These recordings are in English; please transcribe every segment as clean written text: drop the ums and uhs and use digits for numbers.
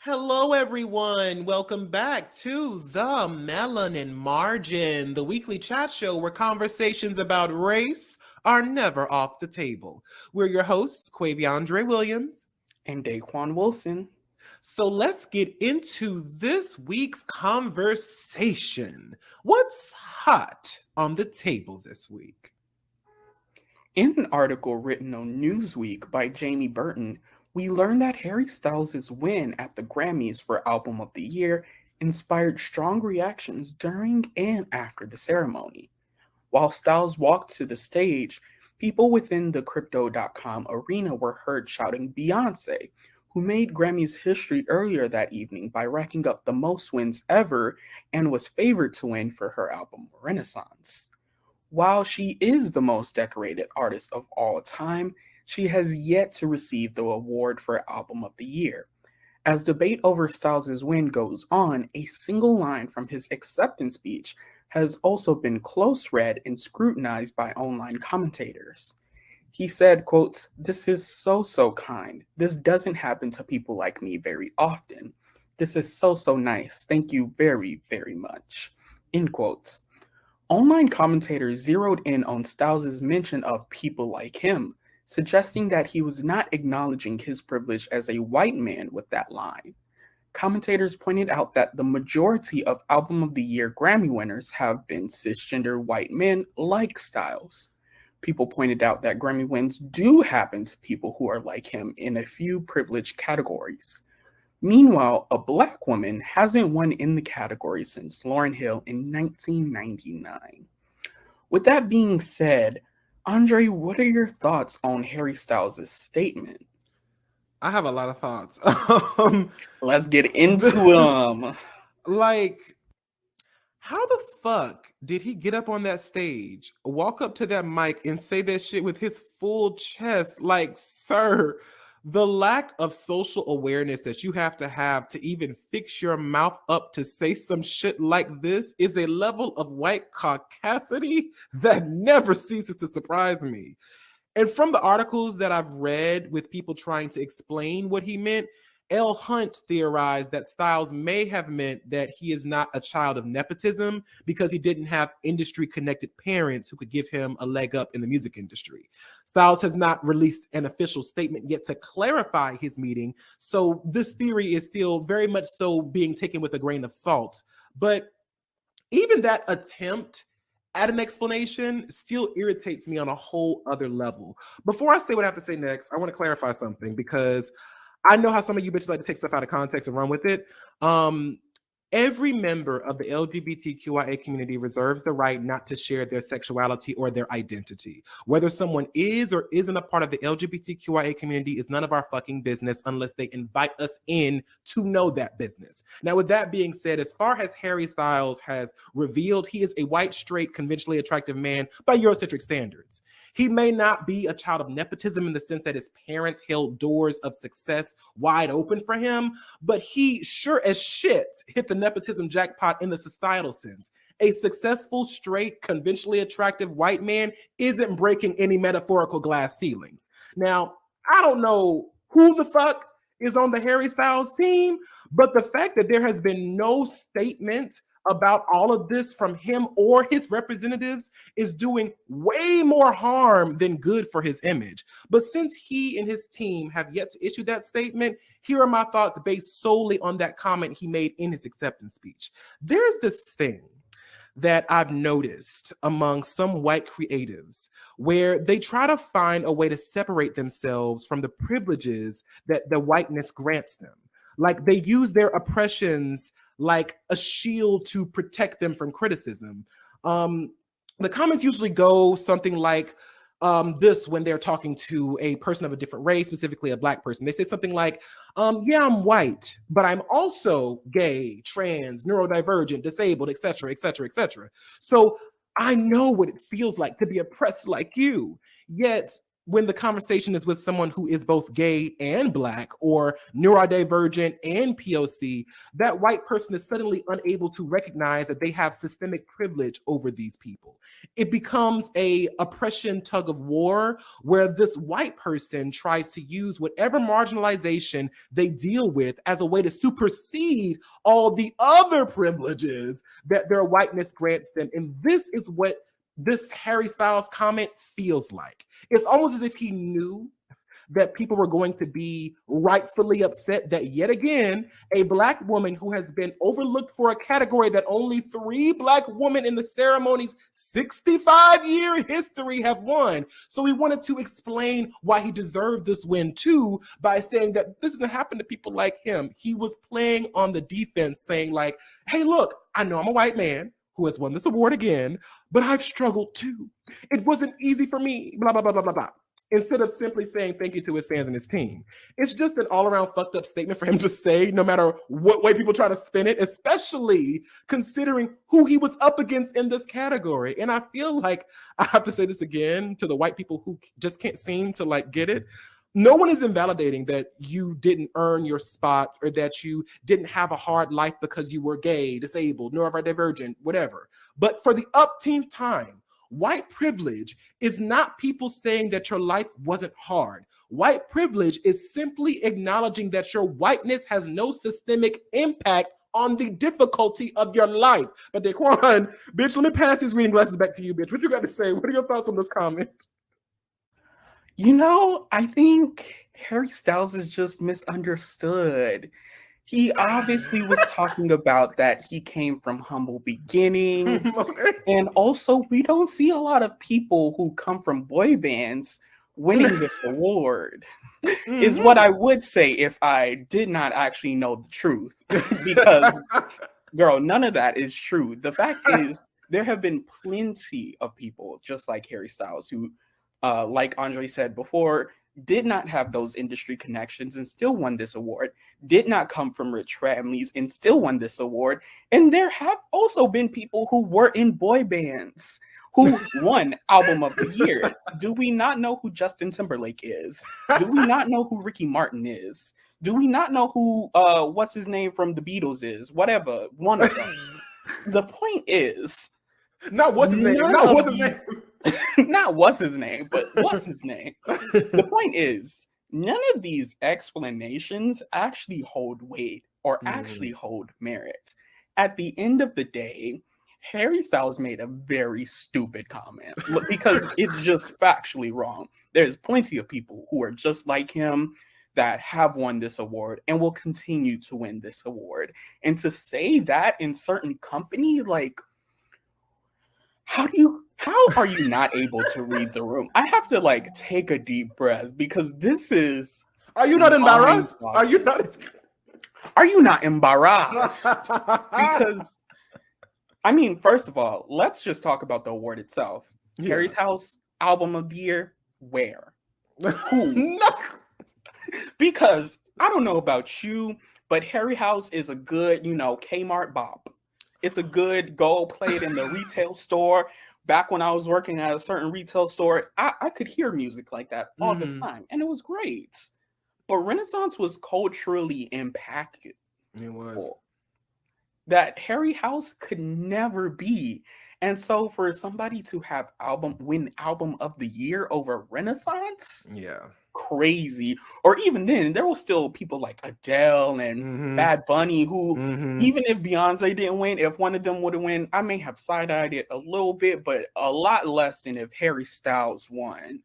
Hello, everyone. Welcome back to the Melanin Margin, the weekly chat show where conversations about race are never off the table. We're your hosts, Quaviondre Williams. And Daquon Wilson. So let's get into this week's conversation. What's hot on the table this week? In an article written on Newsweek by Jamie Burton, we learned that Harry Styles' win at the Grammys for Album of the Year inspired strong reactions during and after the ceremony. While Styles walked to the stage, people within the Crypto.com arena were heard shouting Beyonce, who made Grammys history earlier that evening by racking up the most wins ever and was favored to win for her album Renaissance. While she is the most decorated artist of all time, she has yet to receive the award for Album of the Year. As debate over Styles' win goes on, a single line from his acceptance speech has also been close read and scrutinized by online commentators. He said, quote, "This is so kind. This doesn't happen to people like me very often. This is so nice. Thank you very much." End quote. Online commentators zeroed in on Styles' mention of people like him, suggesting that he was not acknowledging his privilege as a white man with that line. Commentators pointed out that the majority of Album of the Year Grammy winners have been cisgender white men like Styles. People pointed out that Grammy wins do happen to people who are like him in a few privileged categories. Meanwhile, a black woman hasn't won in the category since Lauryn Hill in 1999. With that being said, Andre, what are your thoughts on Harry Styles' statement? I have a lot of thoughts. Let's get into them. Like, how the fuck did he get up on that stage, walk up to that mic, and say that shit with his full chest? Like, sir, the lack of social awareness that you have to even fix your mouth up to say some shit like this is a level of white caucasity that never ceases to surprise me. And from the articles that I've read with people trying to explain what he meant, L. Hunt theorized that Styles may have meant that he is not a child of nepotism because he didn't have industry connected parents who could give him a leg up in the music industry. Styles has not released an official statement yet to clarify his meaning, so this theory is still very much so being taken with a grain of salt. But even that attempt at an explanation still irritates me on a whole other level. Before I say what I have to say next, I want to clarify something because I know how some of you bitches like to take stuff out of context and run with it. Every member of the LGBTQIA community reserves the right not to share their sexuality or their identity. Whether someone is or isn't a part of the LGBTQIA community is none of our fucking business unless they invite us in to know that business. Now, with that being said, as far as Harry Styles has revealed, he is a white, straight, conventionally attractive man by Eurocentric standards. He may not be a child of nepotism in the sense that his parents held doors of success wide open for him, but he sure as shit hit the nepotism jackpot in the societal sense. A successful, straight, conventionally attractive white man isn't breaking any metaphorical glass ceilings. Now, I don't know who the fuck is on the Harry Styles team, but the fact that there has been no statement about all of this from him or his representatives is doing way more harm than good for his image. But since he and his team have yet to issue that statement, here are my thoughts based solely on that comment he made in his acceptance speech. There's this thing that I've noticed among some white creatives where they try to find a way to separate themselves from the privileges that the whiteness grants them. Like they use their oppressions like a shield to protect them from criticism. The comments usually go something like this when they're talking to a person of a different race, specifically a black person. They say something like, yeah, I'm white, but I'm also gay, trans, neurodivergent, disabled, etc., etc., etc. So I know what it feels like to be oppressed like you. Yet when the conversation is with someone who is both gay and Black or neurodivergent and POC, that white person is suddenly unable to recognize that they have systemic privilege over these people. It becomes a oppression tug of war where this white person tries to use whatever marginalization they deal with as a way to supersede all the other privileges that their whiteness grants them. And this is what this Harry Styles comment feels like. It's almost as if he knew that people were going to be rightfully upset that yet again, a Black woman who has been overlooked for a category that only 3 Black women in the ceremony's 65-year history have won. So he wanted to explain why he deserved this win too by saying that this doesn't happen to people like him. He was playing on the defense, saying like, hey, look, I know I'm a white man who has won this award again, but I've struggled too. It wasn't easy for me, blah, blah, blah, blah, blah, blah. Instead of simply saying thank you to his fans and his team. It's just an all-around fucked up statement for him to say, no matter what way people try to spin it, especially considering who he was up against in this category. And I feel like I have to say this again to the white people who just can't seem to like get it. No one is invalidating that you didn't earn your spots or that you didn't have a hard life because you were gay, disabled, neurodivergent, whatever. But for the upteenth time, white privilege is not people saying that your life wasn't hard. White privilege is simply acknowledging that your whiteness has no systemic impact on the difficulty of your life. But Daquon, bitch, let me pass these reading glasses back to you, bitch. What you got to say? What are your thoughts on this comment? You know, I think Harry Styles is just misunderstood. He obviously was talking about that he came from humble beginnings. Okay. And also, we don't see a lot of people who come from boy bands winning this award, is what I would say if I did not actually know the truth. Because, girl, none of that is true. The fact is, there have been plenty of people, just like Harry Styles, who, like Andre said before, did not have those industry connections and still won this award, did not come from rich families and still won this award. And there have also been people who were in boy bands who won Album of the Year. Do we not know who Justin Timberlake is? Do we not know who Ricky Martin is? Do we not know who, what's his name from the Beatles is? Whatever, one of them. The point is, not what's his name, not what's his name. Not what's his name, but what's his name? The point is, none of these explanations actually hold weight or actually hold merit. At the end of the day, Harry Styles made a very stupid comment because it's just factually wrong. There's plenty of people who are just like him that have won this award and will continue to win this award. And to say that in certain company, like, how are you not able to read the room? I have to like take a deep breath because this is. Are you not embarrassed? Are you not embarrassed? Because, I mean, first of all, let's just talk about the award itself. Yeah. Harry's House, Album of the Year, where? Who? No. Because I don't know about you, but Harry House is a good, Kmart bop. It's a good go play it in the retail store. Back when I was working at a certain retail store, I could hear music like that all the time, and it was great. But Renaissance was culturally impacted. It was. That Harry House could never be. And so for somebody to have win Album of the Year over Renaissance, yeah, crazy. Or even then, there were still people like Adele and Bad Bunny who, even if Beyonce didn't win, if one of them would have won, I may have side-eyed it a little bit, but a lot less than if Harry Styles won.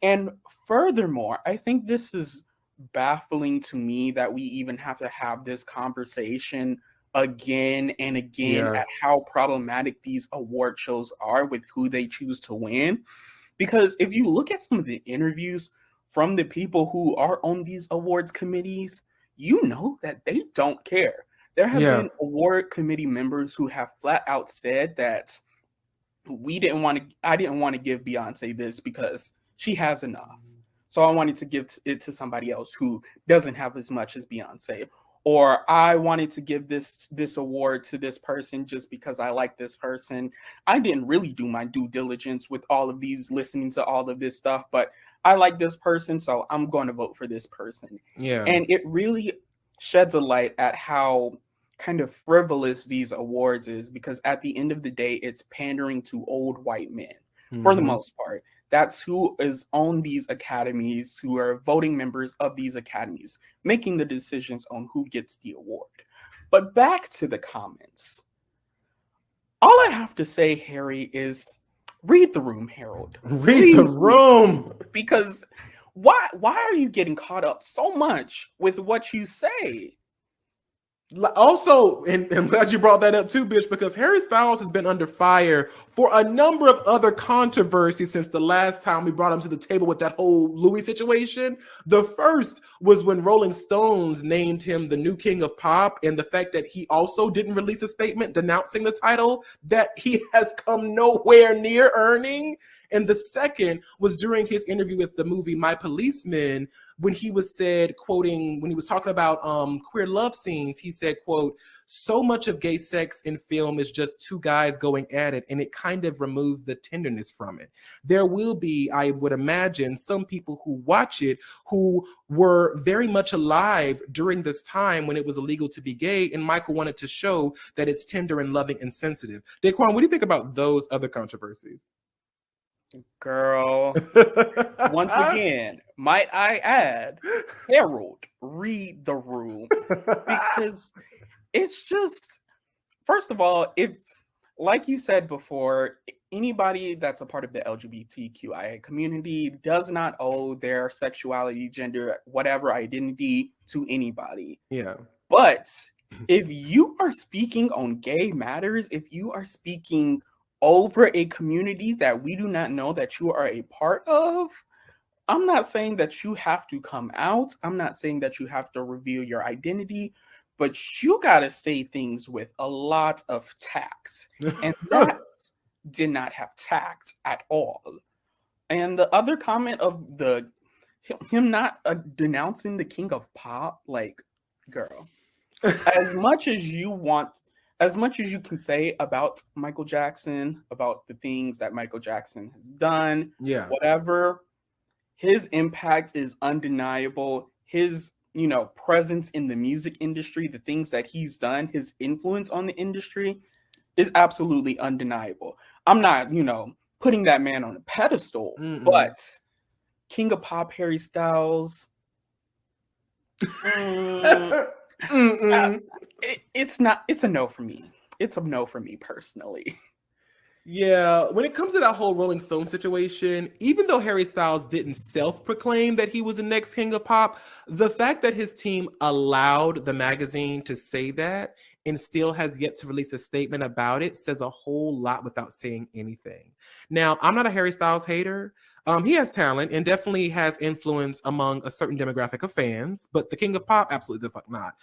And furthermore, I think this is baffling to me that we even have to have this conversation again and again at how problematic these award shows are with who they choose to win. Because if you look at some of the interviews from the people who are on these awards committees, you know that they don't care. There have been award committee members who have flat out said that I didn't want to give Beyonce this because she has enough. So I wanted to give it to somebody else who doesn't have as much as Beyonce. Or I wanted to give this award to this person just because I like this person. I didn't really do my due diligence with all of these, listening to all of this stuff, but I like this person, so I'm going to vote for this person. Yeah. And it really sheds a light at how kind of frivolous these awards is, because at the end of the day, it's pandering to old white men for the Mm-hmm. most part. That's who is on these academies, who are voting members of these academies, making the decisions on who gets the award. But back to the comments. All I have to say, Harry, is read the room, Harold. Read the Please read the room. room. Because why are you getting caught up so much with what you say? Also, and I'm glad you brought that up too, bitch, because Harry Styles has been under fire for a number of other controversies since the last time we brought him to the table with that whole Louis situation. The first was when Rolling Stones named him the new king of pop, and the fact that he also didn't release a statement denouncing the title that he has come nowhere near earning. And the second was during his interview with the movie My Policeman, when he was said, quoting, when he was talking about queer love scenes, he said, quote, "So much of gay sex in film is just two guys going at it, and it kind of removes the tenderness from it. There will be, I would imagine, some people who watch it who were very much alive during this time when it was illegal to be gay, and Michael wanted to show that it's tender and loving and sensitive." Daquon, what do you think about those other controversies? Girl, once again, might I add, Harold, read the room. Because it's just, first of all, if, like you said before, anybody that's a part of the LGBTQIA community does not owe their sexuality, gender, whatever identity to anybody. Yeah. But if you are speaking on gay matters, if you are speaking over a community that we do not know that you are a part of, I'm not saying that you have to come out. I'm not saying that you have to reveal your identity, but you got to say things with a lot of tact. And that did not have tact at all. And the other comment of the him not denouncing the king of pop, like, girl, as much as you want, as much as you can say about Michael Jackson, about the things that Michael Jackson has done, Yeah. whatever, his impact is undeniable. His, presence in the music industry, the things that he's done, his influence on the industry is absolutely undeniable. I'm not, putting that man on a pedestal, Mm-mm. but King of Pop Harry Styles, mm, Mm-mm. it's not, it's a no for me. It's a no for me personally. Yeah, when it comes to that whole Rolling Stone situation, even though Harry Styles didn't self-proclaim that he was the next king of pop, the fact that his team allowed the magazine to say that and still has yet to release a statement about it says a whole lot without saying anything. Now, I'm not a Harry Styles hater. He has talent and definitely has influence among a certain demographic of fans, but the king of pop, absolutely the fuck not.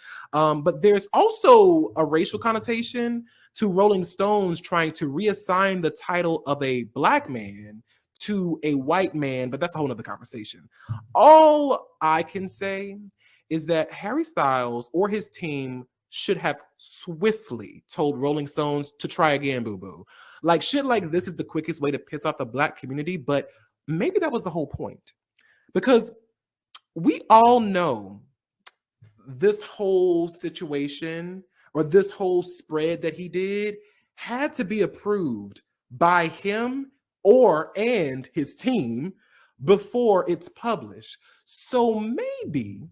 But there's also a racial connotation to Rolling Stones trying to reassign the title of a black man to a white man, but that's a whole nother conversation. All I can say is that Harry Styles or his team should have swiftly told Rolling Stones to try again, boo boo. Like, shit like this is the quickest way to piss off the black community, but maybe that was the whole point. Because we all know this whole situation or this whole spread that he did had to be approved by him or and his team before it's published. So maybe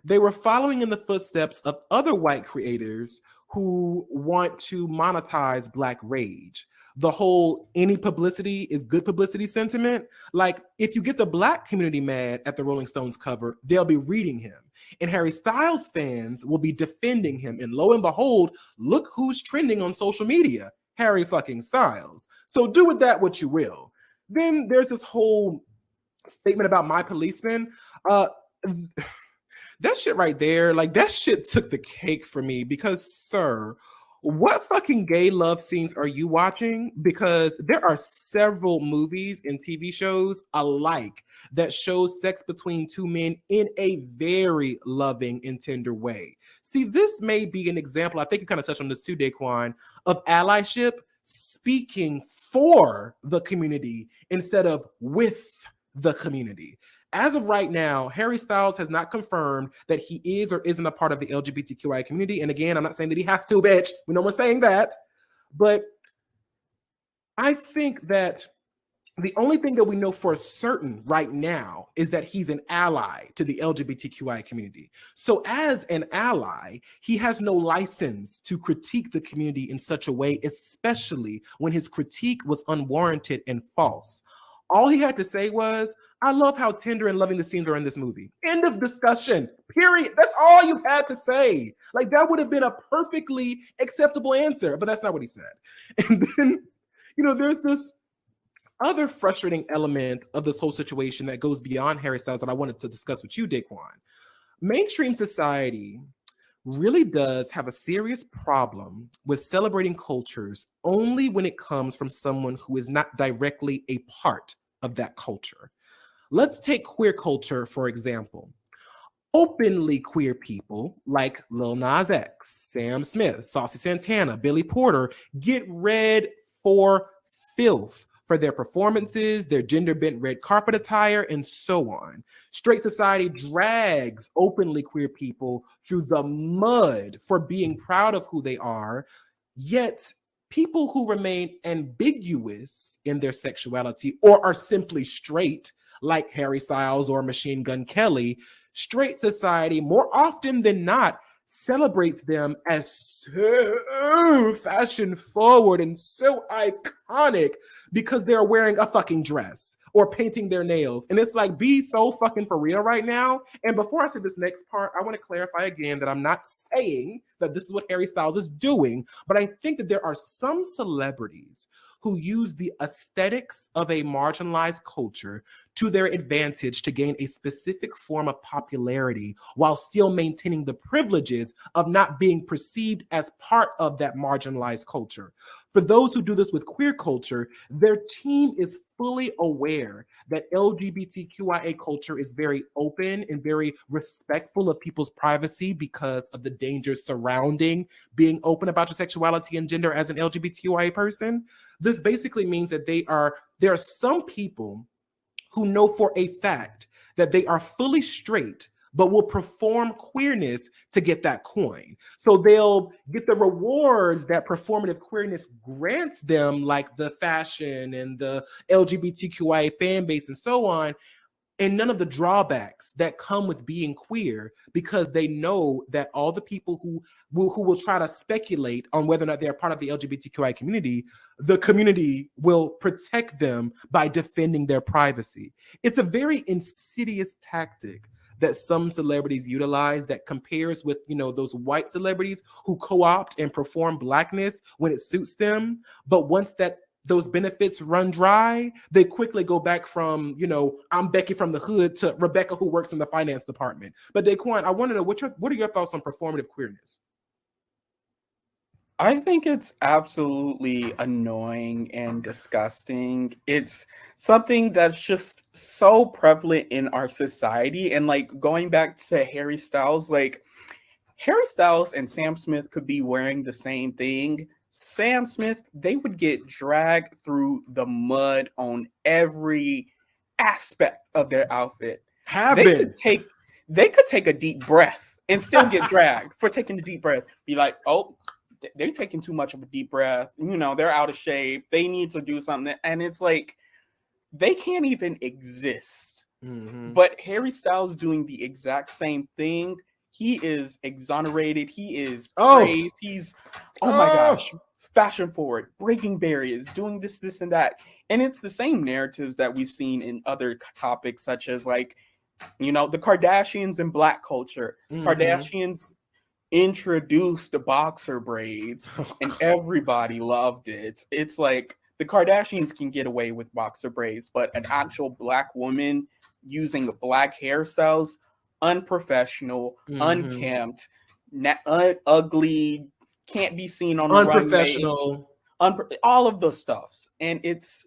they were following in the footsteps of other white creators who want to monetize black rage. The whole any publicity is good publicity sentiment. Like, if you get the black community mad at the Rolling Stones cover, they'll be reading him. And Harry Styles fans will be defending him. And lo and behold, look who's trending on social media: Harry fucking Styles. So do with that what you will. Then there's this whole statement about My Policeman. Uh, that shit right there, like, that shit took the cake for me because, sir, what fucking gay love scenes are you watching? Because there are several movies and TV shows alike that shows sex between two men in a very loving and tender way. See, this may be an example, I think you kind of touched on this too, Daquan, of allyship speaking for the community instead of with the community. As of right now, Harry Styles has not confirmed that he is or isn't a part of the LGBTQI community. And again, I'm not saying that he has to, bitch. We know we're saying that. But I think that the only thing that we know for certain right now is that he's an ally to the LGBTQI community. So, as an ally, he has no license to critique the community in such a way, especially when his critique was unwarranted and false. All he had to say was, I love how tender and loving the scenes are in this movie. End of discussion. Period. That's all you had to say. Like, that would have been a perfectly acceptable answer, but that's not what he said. And then, there's this other frustrating element of this whole situation that goes beyond Harry Styles that I wanted to discuss with you, Daquon. Mainstream society really does have a serious problem with celebrating cultures only when it comes from someone who is not directly a part of that culture. Let's take queer culture, for example. Openly queer people like Lil Nas X, Sam Smith, Saucy Santana, Billy Porter get read for filth for their performances, their gender-bent red carpet attire, and so on. Straight society drags openly queer people through the mud for being proud of who they are, yet people who remain ambiguous in their sexuality or are simply straight, like Harry Styles or Machine Gun Kelly, straight society, more often than not, celebrates them as so fashion forward and so iconic because they're wearing a fucking dress or painting their nails. And it's like, be so fucking for real right now. And before I say this next part, I want to clarify again that I'm not saying that this is what Harry Styles is doing, but I think that there are some celebrities who use the aesthetics of a marginalized culture to their advantage to gain a specific form of popularity while still maintaining the privileges of not being perceived as part of that marginalized culture. For those who do this with queer culture, their team is fully aware that LGBTQIA culture is very open and very respectful of people's privacy because of the dangers surrounding being open about your sexuality and gender as an LGBTQIA person. This basically means that there are some people who know for a fact that they are fully straight but will perform queerness to get that coin. So they'll get the rewards that performative queerness grants them, like the fashion and the LGBTQIA fan base and so on, and none of the drawbacks that come with being queer, because they know that all the people who will try to speculate on whether or not they're part of the LGBTQI community, the community will protect them by defending their privacy. It's a very insidious tactic that some celebrities utilize that compares with, those white celebrities who co-opt and perform blackness when it suits them. But once those benefits run dry, they quickly go back from, I'm Becky from the hood to Rebecca who works in the finance department. But Daquon, I want to know what are your thoughts on performative queerness? I think it's absolutely annoying and disgusting. It's something that's just so prevalent in our society. And like going back to Harry Styles, like Harry Styles and Sam Smith could be wearing the same thing. Sam Smith, they would get dragged through the mud on every aspect of their outfit. They could take a deep breath and still get dragged for taking a deep breath. Be like, oh, they're taking too much of a deep breath. They're out of shape. They need to do something. And it's like, they can't even exist. Mm-hmm. But Harry Styles doing the exact same thing. He is exonerated. He is praised. He's, oh my gosh, fashion forward, breaking barriers, doing this, and that. And it's the same narratives that we've seen in other topics, such as like, the Kardashians and Black culture. Mm-hmm. Kardashians introduced the boxer braids and everybody loved it. It's like the Kardashians can get away with boxer braids, but an actual Black woman using Black hairstyles, unprofessional, unkempt, ugly, can't be seen on the runway, all of those stuffs. And it's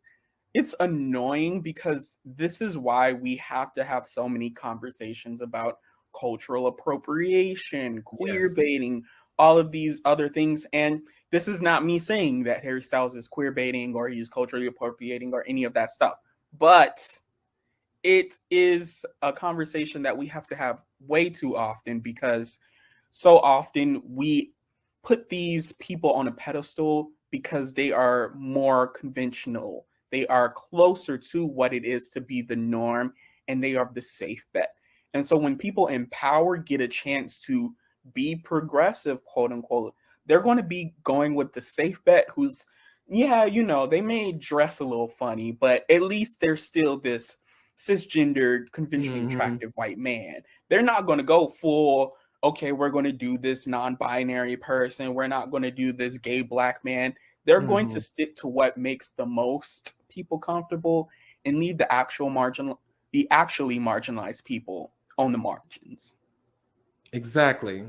annoying because this is why we have to have so many conversations about cultural appropriation, queer baiting, all of these other things. And This is not me saying that Harry Styles is queer baiting or he's culturally appropriating or any of that stuff. But it is a conversation that we have to have way too often, because so often we put these people on a pedestal because they are more conventional. They are closer to what it is to be the norm, and they are the safe bet. And so when people in power get a chance to be progressive, quote unquote, they're going to be going with the safe bet who's, yeah, they may dress a little funny, but at least they're still this cisgendered, conventionally attractive white man. They're not going to go full, okay, we're going to do this non-binary person. We're not going to do this gay black man. They're going to stick to what makes the most people comfortable and leave the actually marginalized people on the margins. Exactly.